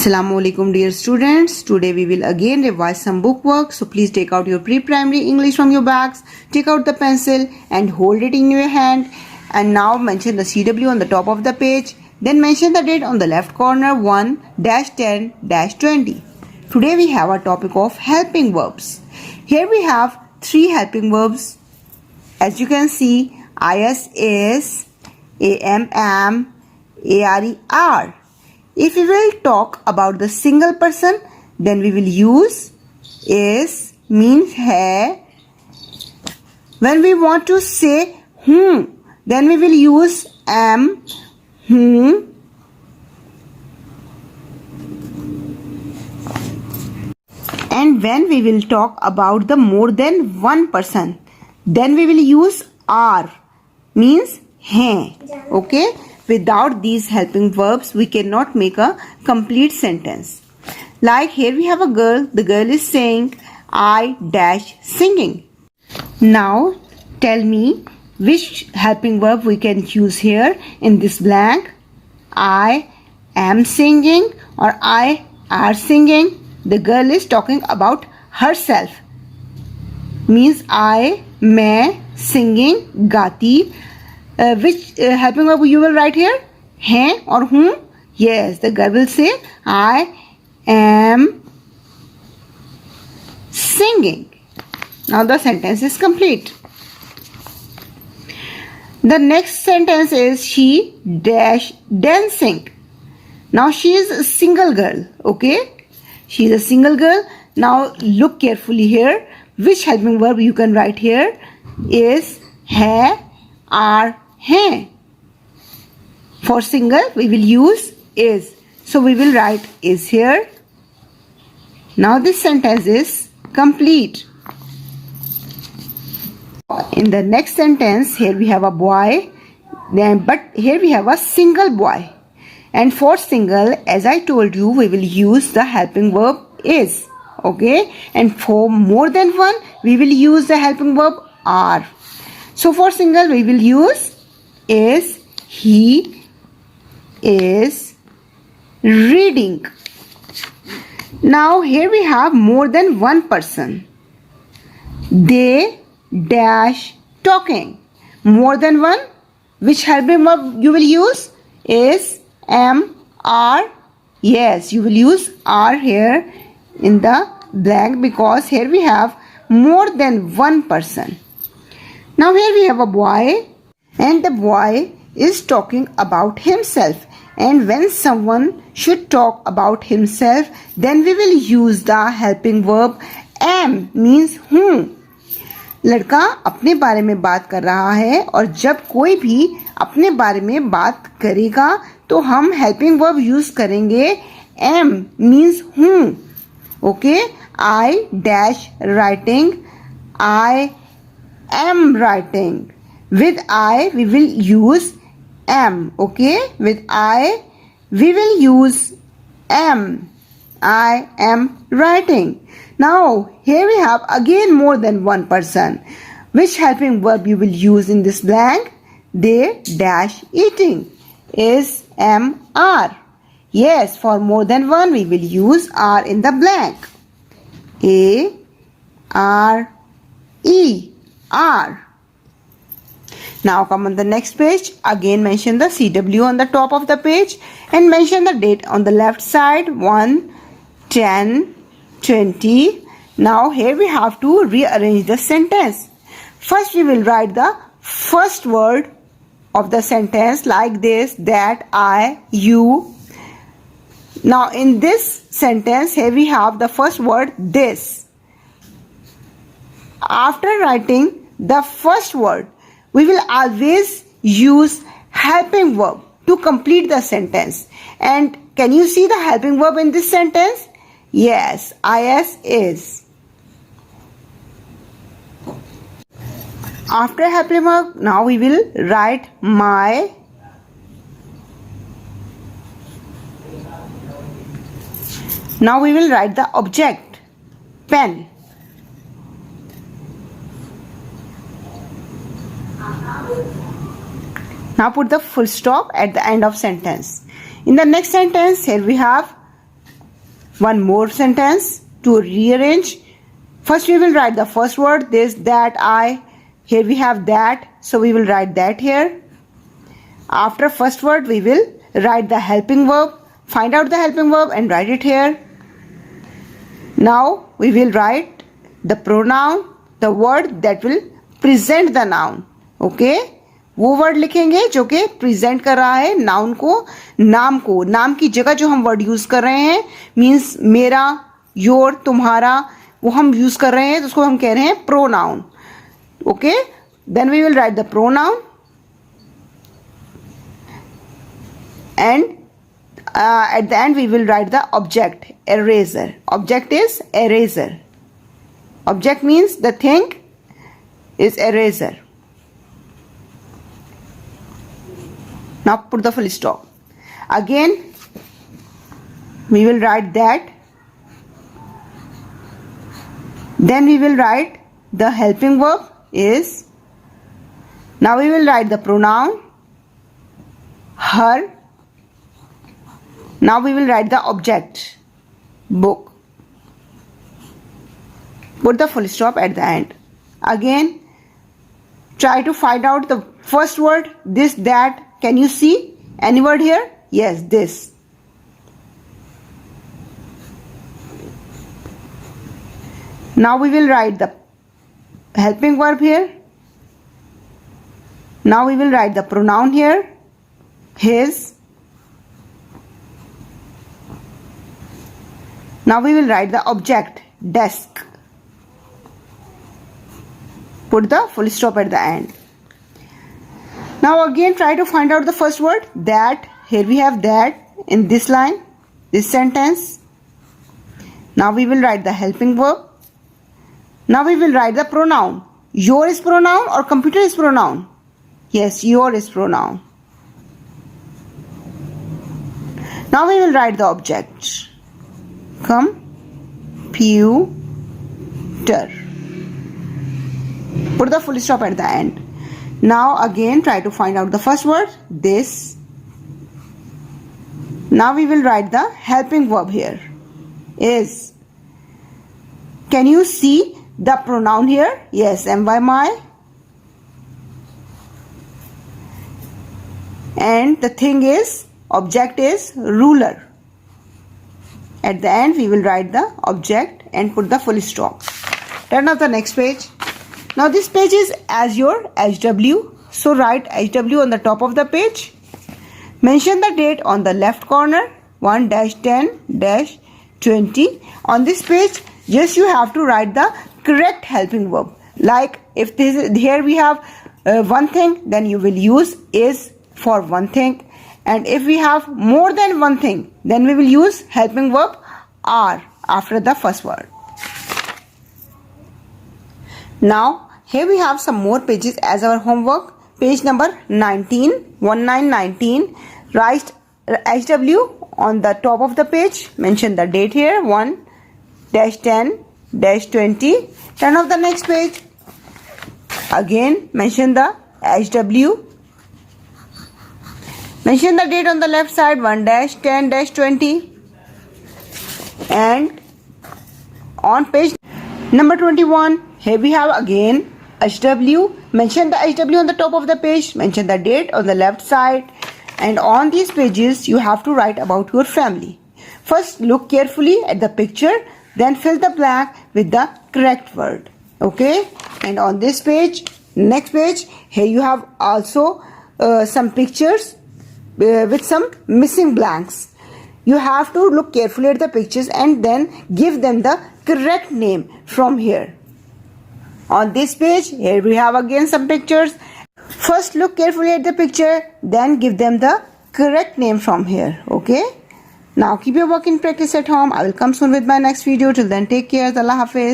Assalamu alaikum dear students. Today we will again revise some book work. So please take out your pre-primary English from your bags. Take out the pencil and hold it in your hand. And now mention the CW on the top of the page. Then mention the date on the left corner 1-10-20. Today we have a topic of helping verbs. Here we have 3 helping verbs. As you can see, is, am, are. If we will talk about the single person, then we will use is means hai. When we want to say whom, then we will use am, whom. And when we will talk about the more than one person, then we will use are means hai. Okay? Without these helping verbs, we cannot make a complete sentence. Like here we have a girl. The girl is saying, I dash singing. Now tell me which helping verb we can use here in this blank. I am singing or I are singing. The girl is talking about herself. Means I, मैं, singing, गाती. Which helping verb you will write here? Hai or whom? Yes, the girl will say, I am singing. Now the sentence is complete. The next sentence is she dash dancing. Now she is a single girl. Okay? She is a single girl. Now look carefully here. Which helping verb you can write here is hai, are, hai. For single we will use is. So we will write is here. Now this sentence is complete. In the next sentence, here we have a boy. But here we have a single boy. And for single, as I told you, we will use the helping verb is. Okay? And for more than one, we will use the helping verb are. So for single, we will use is, he is reading. Now here we have more than one person. They dash talking. More than one. Which helping verb you will use? Is, am, are. Yes, you will use are here in the blank because here we have more than one person. Now here we have a boy and the boy is talking about himself. And when someone should talk about himself, then we will use the helping verb am means whom. लड़का अपने बारे में बात कर रहा है और जब कोई भी अपने बारे में बात करेगा तो हम हेल्पिंग वर्ब यूज करेंगे am means whom. Okay? I dash writing. I am writing. With I we will use am. Okay? With I we will use am. I am writing. Now here we have again more than one person. Which helping verb you will use in this blank? They dash eating. Is, am, are. Yes, for more than one we will use are in the blank. A, R, E, are. Now come on the next page. Again mention the CW on the top of the page and mention the date on the left side 1-10-20. Now here we have to rearrange the sentence. First we will write the first word of the sentence like this, that, I, you. Now in this sentence here we have the first word this. After writing the first word, we will always use helping verb to complete the sentence. And can you see the helping verb in this sentence? Yes, is. After helping verb, now we will write my. Now we will write the object, pen. Now put the full stop at the end of sentence. In the next sentence, here we have One more sentence to rearrange. First we will write the first word, this, that, I. Here we have that, so we will write that here. After first word we will write the helping verb. Find out the helping verb and write it here. Now we will write the pronoun, the word that will present the noun. Okay? वो word लिखेंगे जो कि present कर रहा है noun को, नाम की जगह जो हम वर्ड यूज कर रहे हैं, मीन्स मेरा, योर, तुम्हारा, वो हम यूज कर रहे हैं, तो उसको हम कह रहे हैं pronoun. Okay, then we will write the pronoun and at the end we will write the object, eraser. Object is eraser. Object means the thing is eraser. Now put the full stop. Again we will write that. Then we will write the helping verb is. Now we will write the pronoun her. Now we will write the object, book. Put the full stop at the end. Again, try to find out the first word, this, that. Can you see any word here? Yes, this. Now we will write the helping verb here. Now we will write the pronoun here, his. Now we will write the object, desk. Put the full stop at the end. Now again try to find out the first word, that. Here we have that in this line, this sentence. Now we will write the helping verb. Now we will write the pronoun. Your is pronoun or computer is pronoun? Yes, your is pronoun. Now we will write the object. Computer. Put the full stop at the end. Now again try to find out the first word, this. Now we will write the helping verb here, is. Can you see the pronoun here? Yes, am, my. And the thing is, object is ruler. At the end we will write the object and put the full stop. Turn off the next page. Now this page is as your HW. So write HW on the top of the page. Mention the date on the left corner, 1-10-20. On this page, just you have to write the correct helping verb. Like if this is, here we have one thing, then you will use is for one thing. And if we have more than one thing, then we will use helping verb are after the first word. Now here we have some more pages as our homework. Page number 19, 1919. Write HW on the top of the page. Mention the date here, 1-10-20. Turn off the next page. Again mention the HW. Mention the date on the left side, 1-10-20. And on page number 21, here we have again HW. Mention the HW on the top of the page. Mention the date on the left side. And on these pages, you have to write about your family. First, look carefully at the picture. Then fill the blank with the correct word. Okay? And on this page, next page, here you have also some pictures with some missing blanks. You have to look carefully at the pictures and then give them the correct name from here. On this page, here we have again some pictures. First look carefully at the picture, then give them the correct name from here. Okay? Now keep your work in practice at home. I will come soon with my next video. Till then, take care. Allah Hafiz.